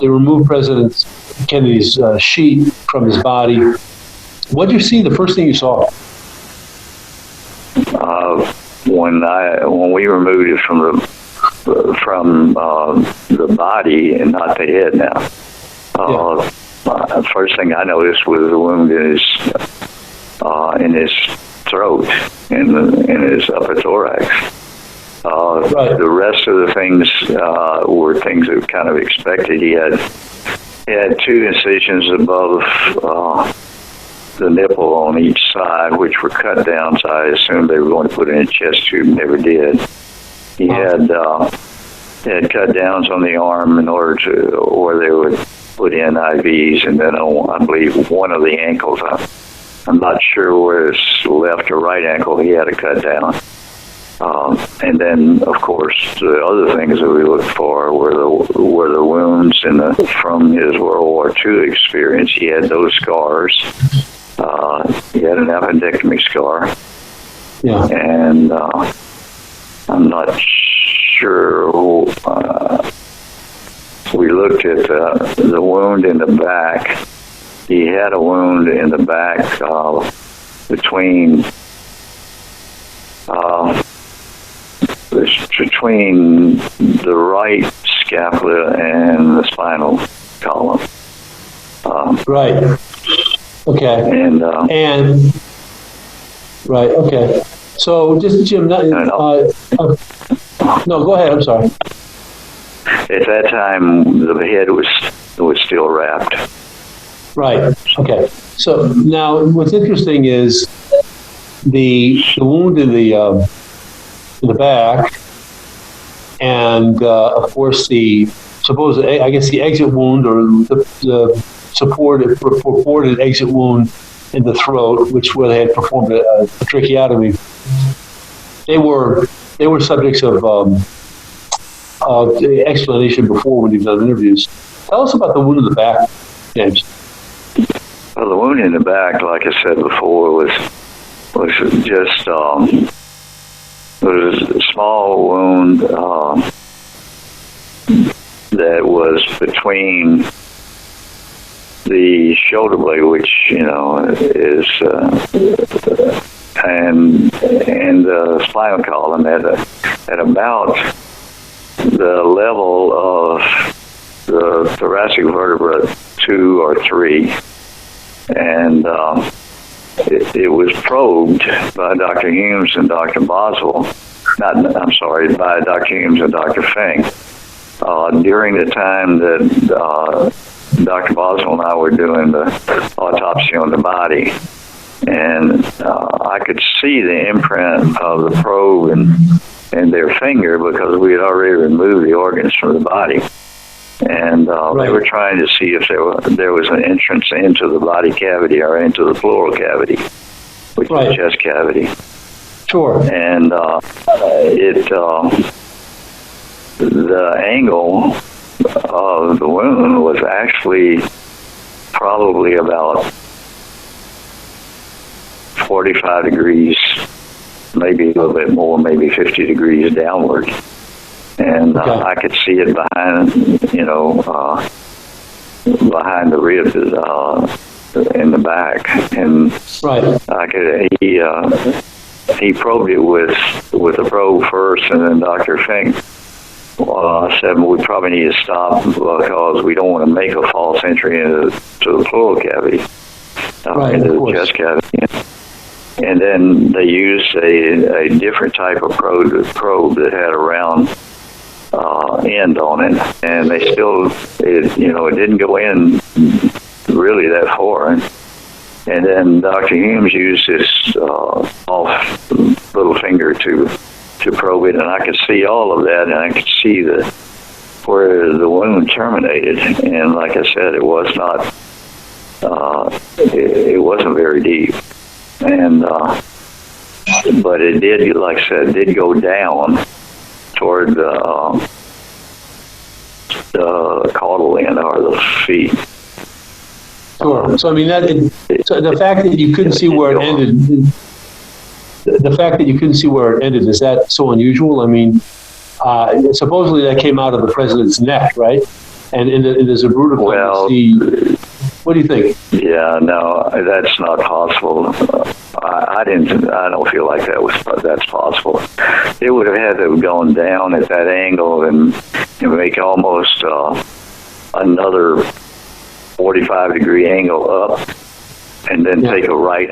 they removed President Kennedy's sheet from his body. What did you see? The first thing you saw? When we removed it from the body and not the head now. First thing I noticed was the wound in his throat, in his upper thorax. The rest of the things were things that were kind of expected. He had 2 incisions above the nipple on each side, which were cut down, so I assumed they were going to put in a chest tube, never did. He had cut downs on the arm in order to, or they would put in IVs, and then on, I believe, one of the ankles. I'm not sure where his left or right ankle he had a cut down. And then, of course, the other things that we looked for were the wounds from his World War II experience. He had those scars. He had an appendectomy scar. Yeah. And I'm not sure. We looked at the wound in the back. He had a wound in the back between the right scapula and the spinal column. Right. Okay. And right. Okay. So, just Jim. No, go ahead. I'm sorry. At that time, the head was still wrapped. Right. Okay. So now, what's interesting is the wound in the back, and of course the exit wound, or the purported exit wound in the throat, where they had performed a tracheotomy. They were subjects of explanation before when you've done interviews. Tell us about the wound in the back, James. Well, the wound in the back, like I said before, was just was a small wound that was between the shoulder blade, which is and the spinal column at about the level of the thoracic vertebra 2 or 3, and it was probed by Dr. Humes and Dr. Boswell. By Dr. Humes and Dr. Fink during the time that Dr. Boswell and I were doing the autopsy on the body, and I could see the imprint of the probe in their finger because we had already removed the organs from the body. And they were trying to see if there was an entrance into the body cavity or into the pleural cavity, which is the chest cavity. Sure. And the angle of the wound was actually probably about 45 degrees, maybe a little bit more, maybe 50 degrees downward. And I could see it behind the ribs in the back, and I could. He probed it with a probe first, and then Dr. Fink said we probably need to stop because we don't want to make a false entry into the pleural cavity, into the chest cavity. And then they used a different type of probe that had a round end on it, and they still, it didn't go in really that far. And then Dr. Humes used his off little finger to probe it, and I could see all of that, and I could see where the wound terminated. And like I said, it was not, it wasn't very deep. And but it did, like I said, did go down toward the caudal end or the feet. Sure. So I mean, so the fact that you couldn't see where it ended, is that so unusual? I mean, supposedly that came out of the president's neck, right? and in the Zabruta Well, see. What do you think? Yeah, no, that's not possible. I don't feel like that's possible. It would have had to have gone down at that angle and make almost another 45-degree angle up, and then take a right